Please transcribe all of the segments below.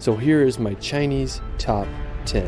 So here is my Chinese top 10.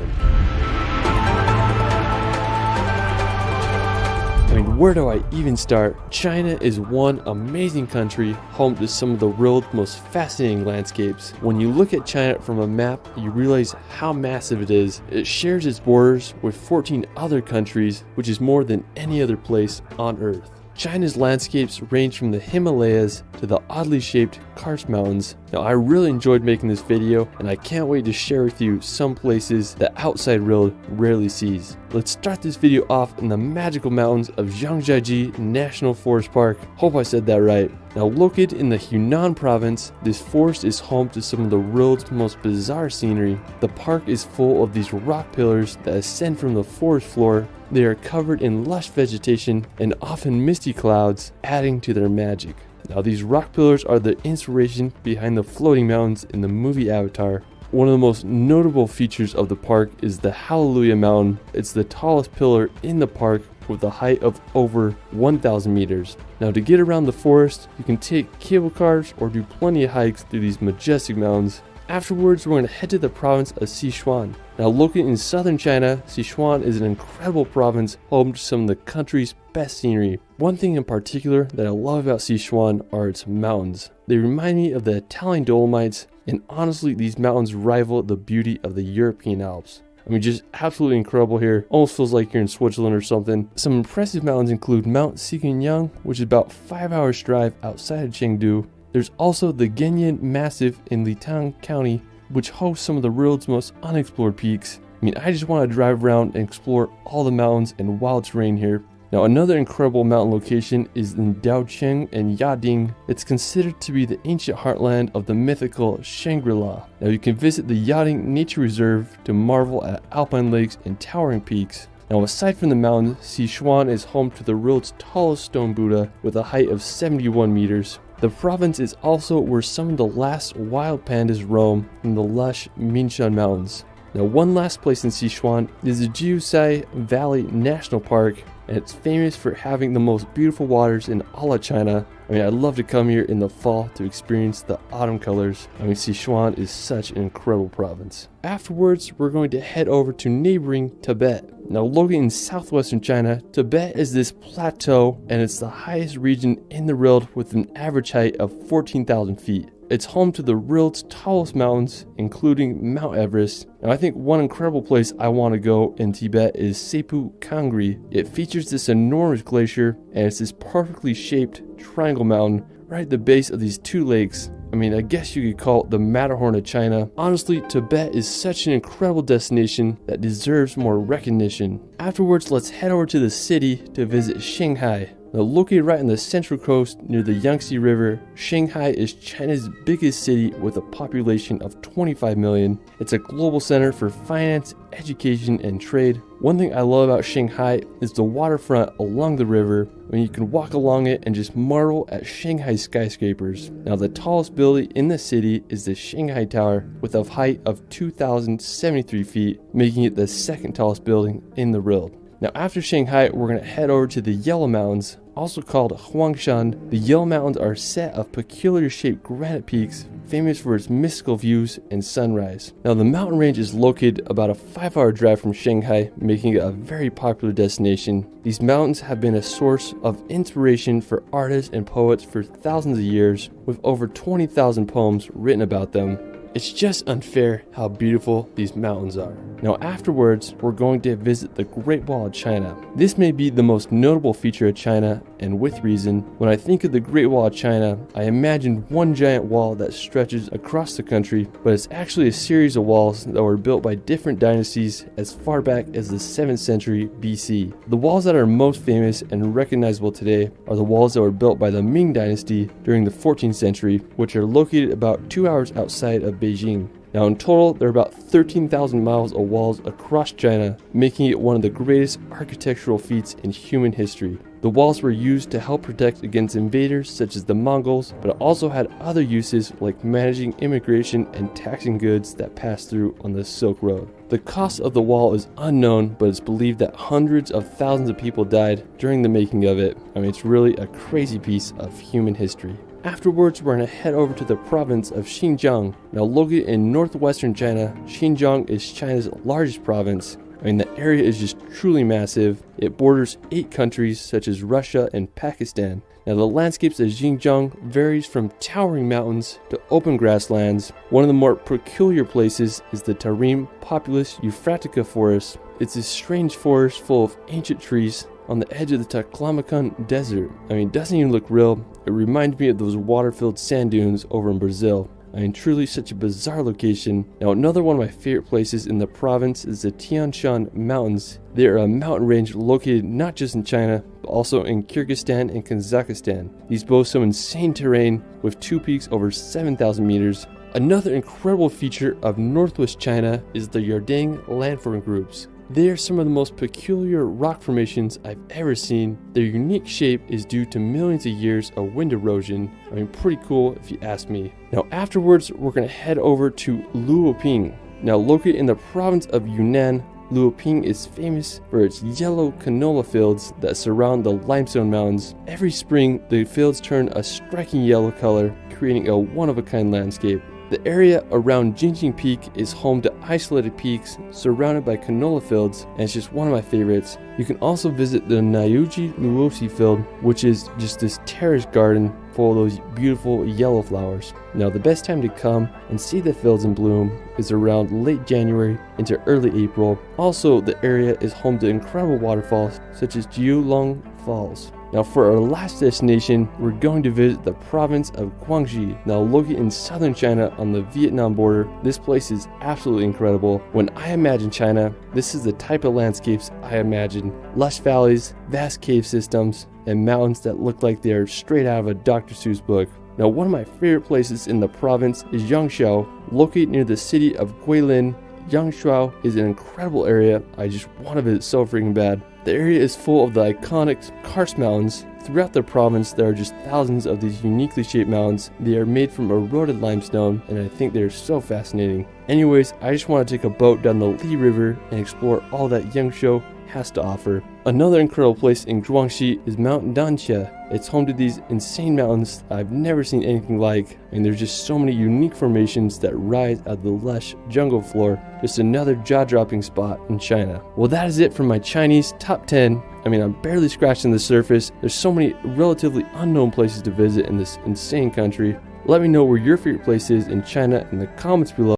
I mean, where do I even start? China is one amazing country, home to some of the world's most fascinating landscapes. When you look at China from a map, you realize how massive it is. It shares its borders with 14 other countries, which is more than any other place on Earth. China's landscapes range from the Himalayas to the oddly shaped Karst Mountains. Now, I really enjoyed making this video, and I can't wait to share with you some places the outside world rarely sees. Let's start this video off in the magical mountains of Zhangjiajie National Forest Park. Hope I said that right. Now, located in the Hunan province, this forest is home to some of the world's most bizarre scenery. The park is full of these rock pillars that ascend from the forest floor. They are covered in lush vegetation and often misty clouds, adding to their magic. Now, these rock pillars are the inspiration behind the floating mountains in the movie Avatar. One of the most notable features of the park is the Hallelujah Mountain. It's the tallest pillar in the park with a height of over 1,000 meters. Now, to get around the forest, you can take cable cars or do plenty of hikes through these majestic mountains. Afterwards, we're going to head to the province of Sichuan. Now, located in southern China, Sichuan is an incredible province home to some of the country's best scenery. One thing in particular that I love about Sichuan are its mountains. They remind me of the Italian Dolomites, and honestly, these mountains rival the beauty of the European Alps. I mean, just absolutely incredible here. Almost feels like you're in Switzerland or something. Some impressive mountains include Mount Sikinyang, which is about 5 hours drive outside of Chengdu. There's also the Genyan Massif in Litang County, which hosts some of the world's most unexplored peaks. I mean, I just want to drive around and explore all the mountains and wild terrain here. Now, another incredible mountain location is in Daocheng and Yading. It's considered to be the ancient heartland of the mythical Shangri-La. Now, you can visit the Yading Nature Reserve to marvel at alpine lakes and towering peaks. Now, aside from the mountains, Sichuan is home to the world's tallest stone Buddha with a height of 71 meters. The province is also where some of the last wild pandas roam in the lush Minshan Mountains. Now, one last place in Sichuan is the Jiuzhai Valley National Park, and it's famous for having the most beautiful waters in all of China. I mean, I'd love to come here in the fall to experience the autumn colors. I mean, Sichuan is such an incredible province. Afterwards, we're going to head over to neighboring Tibet. Now, located in southwestern China, Tibet is this plateau, and it's the highest region in the world with an average height of 14,000 feet. It's home to the world's tallest mountains, including Mount Everest. Now, I think one incredible place I want to go in Tibet is Sepu Kangri. It features this enormous glacier, and it's this perfectly shaped triangle mountain right at the base of these two lakes. I mean, I guess you could call it the Matterhorn of China. Honestly, Tibet is such an incredible destination that deserves more recognition. Afterwards, let's head over to the city to visit Shanghai. Now, located right on the central coast near the Yangtze River, Shanghai is China's biggest city with a population of 25 million. It's a global center for finance, education, and trade. One thing I love about Shanghai is the waterfront along the river, when you can walk along it and just marvel at Shanghai skyscrapers. Now, the tallest building in the city is the Shanghai Tower with a height of 2,073 feet, making it the second tallest building in the world. Now, after Shanghai, we're going to head over to the Yellow Mountains, also called Huangshan. The Yellow Mountains are a set of peculiar shaped granite peaks, famous for its mystical views and sunrise. Now, the mountain range is located about a 5-hour drive from Shanghai, making it a very popular destination. These mountains have been a source of inspiration for artists and poets for thousands of years, with over 20,000 poems written about them. It's just unfair how beautiful these mountains are. Now, afterwards, we're going to visit the Great Wall of China. This may be the most notable feature of China, and with reason. When I think of the Great Wall of China, I imagine one giant wall that stretches across the country, but it's actually a series of walls that were built by different dynasties as far back as the 7th century BC. The walls that are most famous and recognizable today are the walls that were built by the Ming Dynasty during the 14th century, which are located about 2 hours outside of Beijing. Now, in total, there are about 13,000 miles of walls across China, making it one of the greatest architectural feats in human history. The walls were used to help protect against invaders such as the Mongols, but it also had other uses like managing immigration and taxing goods that passed through on the Silk Road. The cost of the wall is unknown, but it's believed that hundreds of thousands of people died during the making of it. I mean, it's really a crazy piece of human history. Afterwards, we're going to head over to the province of Xinjiang. Now, located in northwestern China, Xinjiang is China's largest province. I mean, the area is just truly massive. It borders 8 countries such as Russia and Pakistan. Now, the landscapes of Xinjiang varies from towering mountains to open grasslands. One of the more peculiar places is the Tarim Populus Euphratica forest. It's this strange forest full of ancient trees on the edge of the Taklamakan Desert. I mean, it doesn't even look real. It reminds me of those water-filled sand dunes over in Brazil. I mean, truly such a bizarre location. Now, another one of my favorite places in the province is the Tian Shan Mountains. They are a mountain range located not just in China, but also in Kyrgyzstan and Kazakhstan. These boast some insane terrain with 2 peaks over 7,000 meters. Another incredible feature of northwest China is the Yardang landform groups. They are some of the most peculiar rock formations I've ever seen. Their unique shape is due to millions of years of wind erosion. I mean, pretty cool if you ask me. Now, afterwards, we're going to head over to Luoping. Now, located in the province of Yunnan, Luoping is famous for its yellow canola fields that surround the limestone mountains. Every spring, the fields turn a striking yellow color, creating a one-of-a-kind landscape. The area around Jingjing Peak is home to isolated peaks surrounded by canola fields, and it's just one of my favorites. You can also visit the Nayuji Luosi field, which is just this terrace garden full of those beautiful yellow flowers. Now, the best time to come and see the fields in bloom is around late January into early April. Also, the area is home to incredible waterfalls such as Jiulong Falls. Now, for our last destination, we're going to visit the province of Guangxi. Now, located in southern China on the Vietnam border, this place is absolutely incredible. When I imagine China, this is the type of landscapes I imagine. Lush valleys, vast cave systems, and mountains that look like they are straight out of a Dr. Seuss book. Now, one of my favorite places in the province is Yangshuo, located near the city of Guilin. Yangshuo is an incredible area. I just want to visit so freaking bad. The area is full of the iconic Karst Mountains. Throughout the province, there are just thousands of these uniquely shaped mountains. They are made from eroded limestone, and I think they're so fascinating. Anyways, I just want to take a boat down the Li River and explore all that Yangshuo has to offer. Another incredible place in Guangxi is Mount Danxia. It's home to these insane mountains I've never seen anything like, and there's just so many unique formations that rise out of the lush jungle floor. Just another jaw-dropping spot in China. Well, that is it for my Chinese top 10. I mean, I'm barely scratching the surface. There's so many relatively unknown places to visit in this insane country. Let me know where your favorite place is in China in the comments below.